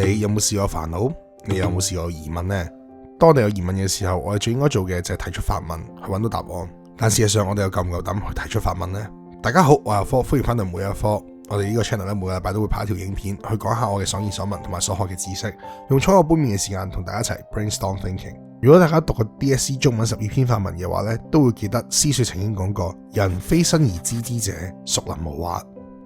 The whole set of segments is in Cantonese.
你有冇試過煩惱？你有冇試過疑問呢？當我哋有疑問嘅時候，我哋最應該做嘅就係提出發問，去揾到答案。但事實上，我哋又夠唔夠膽去提出發問呢？大家好，我係阿科，歡迎翻到每一科。我哋呢個 channel 咧，每個禮拜都會拍一條影片，去講下我嘅所見所聞同埋所學嘅知識，用初學杯麵嘅時間同大家一齊 brainstorm thinking。如果大家讀過 DSE 中文12篇範文嘅話咧，都會記得思雪曾經講過：人非生而知之者，孰能無惑？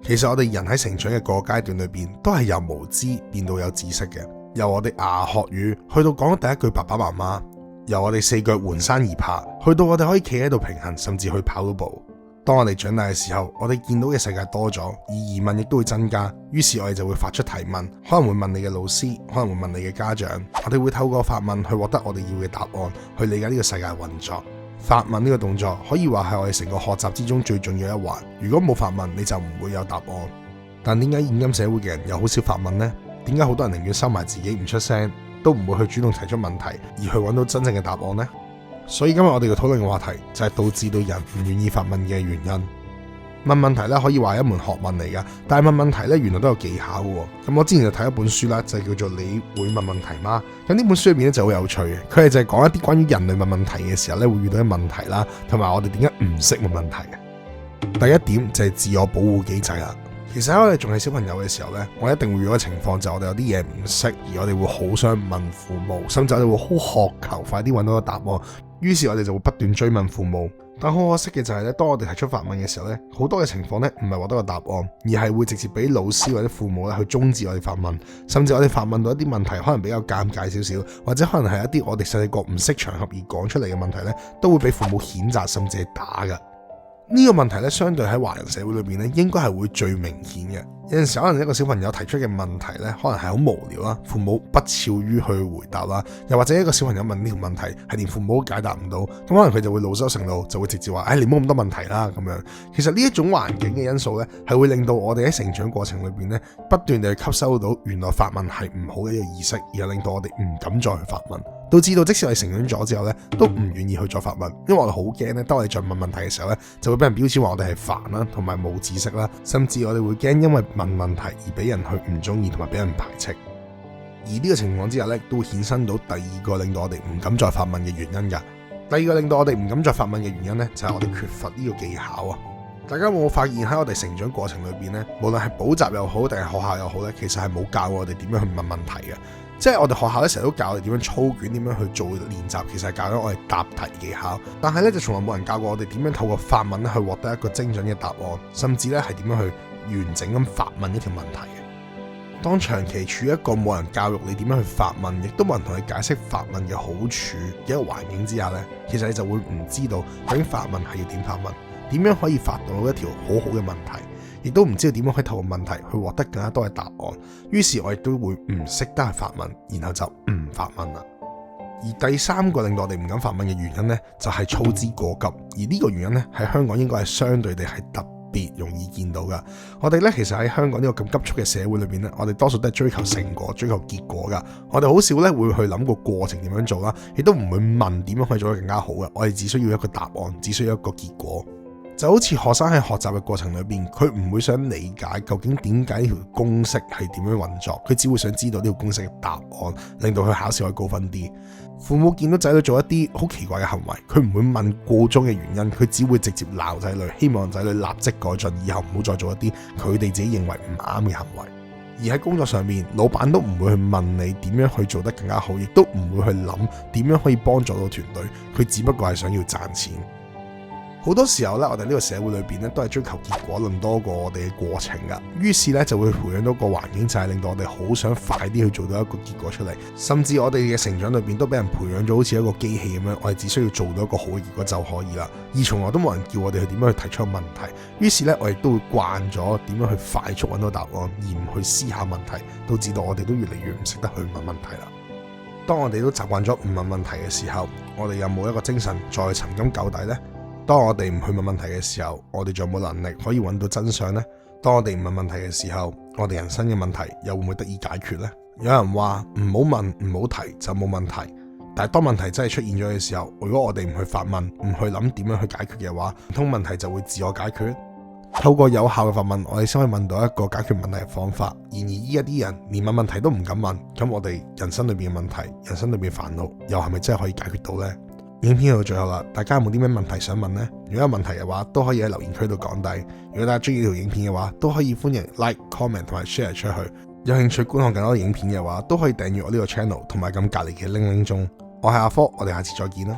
其實我哋人喺成長嘅個階段裏邊，都係由無知變到有知識嘅。由我哋牙學語，去到講第一句爸爸媽媽；由我哋四腳環山而爬，去到我哋可以企喺度平衡，甚至去跑到步。當我哋長大嘅時候，我哋見到嘅世界多咗，而疑問亦都會增加。於是我哋就會發出提問，可能會問你嘅老師，可能會問你嘅家長。我哋會透過發問去獲得我哋要嘅答案，去理解呢個世界運作。發問呢個動作可以話係我哋成個學習之中最重要一環。如果冇發問，你就唔會有答案。但點解現今社會嘅人又好少發問呢？點解好多人寧願收埋自己唔出聲，都唔會去主動提出問題，而去揾到真正嘅答案呢？所以今日我哋要討論嘅話題就係導致到人唔願意發問嘅原因。問問題咧可以話係一門學問嚟噶，但係問問題咧原來都有技巧嘅。咁我之前就睇一本書啦，就係叫做你會問問題嗎？咁呢本書裏邊咧就好有趣嘅，佢係就係講一啲關於人類問問題嘅時候咧會遇到嘅問題啦，同埋我哋點解唔識問問題嘅。第一點就係自我保護機制啦。其實喺我哋仲係小朋友嘅時候呢，我一定會遇到嘅情況就係我哋有啲嘢唔識，而我哋會好想問父母，甚至我哋會好渴求快啲揾到個答案。於是我哋就會不斷追問父母。但好可惜嘅就係咧，當我哋提出發問嘅時候呢，好多嘅情況呢唔係獲得個答案，而係會直接俾老師或者父母咧去終止我哋發問，甚至我哋發問到一啲問題可能比較尷尬少少，或者可能係一啲我哋細細個唔識場合而講出嚟嘅問題呢，都會俾父母譴責甚至係打㗎。呢個問題咧，相對喺華人社會裏邊咧，應該係會最明顯嘅。有陣時可能一個小朋友提出嘅問題咧，可能係好無聊啦，父母不屑於去回答啦，又或者一個小朋友問呢條問題係連父母都解答唔到，咁可能佢就會惱羞成怒，就會直接話：你唔好咁多問題啦咁樣。其實呢一種環境嘅因素咧，係會令到我哋喺成長過程裏邊咧，不斷地去吸收到原來發問係唔好嘅一個意識，而係令到我哋唔敢再去發問。導致到即使我哋成長咗之後咧，都唔願意去再發問，因為我哋好驚咧，當我哋再問問題嘅時候咧，就會俾人標籤話我哋係煩啦，同埋冇知識啦，甚至我哋會驚因為問問題而俾人去唔中意，同埋俾人排斥。而呢個情況之下咧，都會衍生到第二個令到我哋唔敢再發問嘅原因㗎。第二個令到我哋唔敢再發問嘅原因咧，就係我哋缺乏呢個技巧啊！大家有冇發現喺我哋成長過程裏邊咧，無論係補習又好定係學校又好咧，其實係冇教我哋點樣去問問題嘅。即係我哋學校咧成日都教我哋點樣操卷，點樣去做練習，其實係教咗我哋答題技巧。但係咧就從來冇人教過我哋點樣透過發問去獲得一個精準嘅答案，甚至咧係點樣去完整咁發問一條問題嘅。當長期處於一個冇人教育你點樣去發問，亦都冇人同你解釋發問嘅好處嘅一個環境之下咧，其實你就會唔知道究竟發問係要點發問，點樣可以發到一條好好嘅問題。亦都唔知道點樣可以透過問題去獲得更加多嘅答案，於是我亦都會唔識得去發問，然後就唔發問啦。而第三個令到我哋唔敢發問嘅原因呢，就係操之過急。而呢個原因呢，喺香港應該係相對地係特別容易見到噶。我哋呢，其實喺香港呢個咁急促嘅社會裏邊呢，我哋多數都係追求成果、追求結果噶。我哋好少呢會去諗個過程點樣做啦，亦都唔會問點樣可以做得更加好噶。我哋只需要一個答案，只需要一個結果。就好似學生喺學習嘅過程裏邊，佢唔會想理解究竟點解呢條公式係點樣運作，佢只會想知道呢條公式嘅答案，令到佢考試可以高分啲。父母見到仔女做一啲好奇怪嘅行為，佢唔會問個中嘅原因，佢只會直接鬧仔女，希望仔女立即改進，以後唔好再做一啲佢哋自己認為唔啱嘅行為。而喺工作上面，老闆都唔會去問你點樣去做得更加好，亦都唔會去諗點樣可以幫助到團隊，佢只不過係想要賺錢。好多時候咧，我哋呢個社會裏邊咧都係追求結果論多過我哋嘅過程噶，於是咧就會培養到個環境，就係令到我哋好想快啲去做到一個結果出嚟，甚至我哋嘅成長裏邊都俾人培養咗好似一個機器咁樣，我哋只需要做到一個好嘅結果就可以啦，而從來都冇人叫我哋去點樣去提出問題。於是咧，我亦都會慣咗點樣去快速揾到答案，而唔去思考問題，導致到我哋都越嚟越唔識得去問問題啦。當我哋都習慣咗唔問問題嘅時候，我哋有冇一個精神再尋根究底呢？當我哋唔去問問題嘅時候，我哋仲有冇能力可以揾到真相呢？當我哋唔問問題嘅時候，我哋人生嘅問題又會唔會得以解決呢？有人話唔好問唔好提就冇問題，但係當問題真係出現咗嘅時候，如果我哋唔去發問，唔去諗點樣去解決嘅話，唔通問題就會自我解決？透過有效嘅發問，我哋先可以問到一個解決問題嘅方法。然而依家啲人連問問題都唔敢問，咁我哋人生裏邊嘅問題、人生裏邊煩惱，又係咪真係可以解決到呢？影片到最後啦，大家有冇啲咩問題想問呢？如果有問題嘅話，都可以喺留言區度講低。如果大家中意呢條影片嘅話，都可以歡迎 like、comment 同埋 share 出去。有興趣觀看更多影片嘅話，都可以訂閱我呢個 channel，同埋撳隔籬嘅鈴鈴鐘。我係阿科，我哋下次再見啦。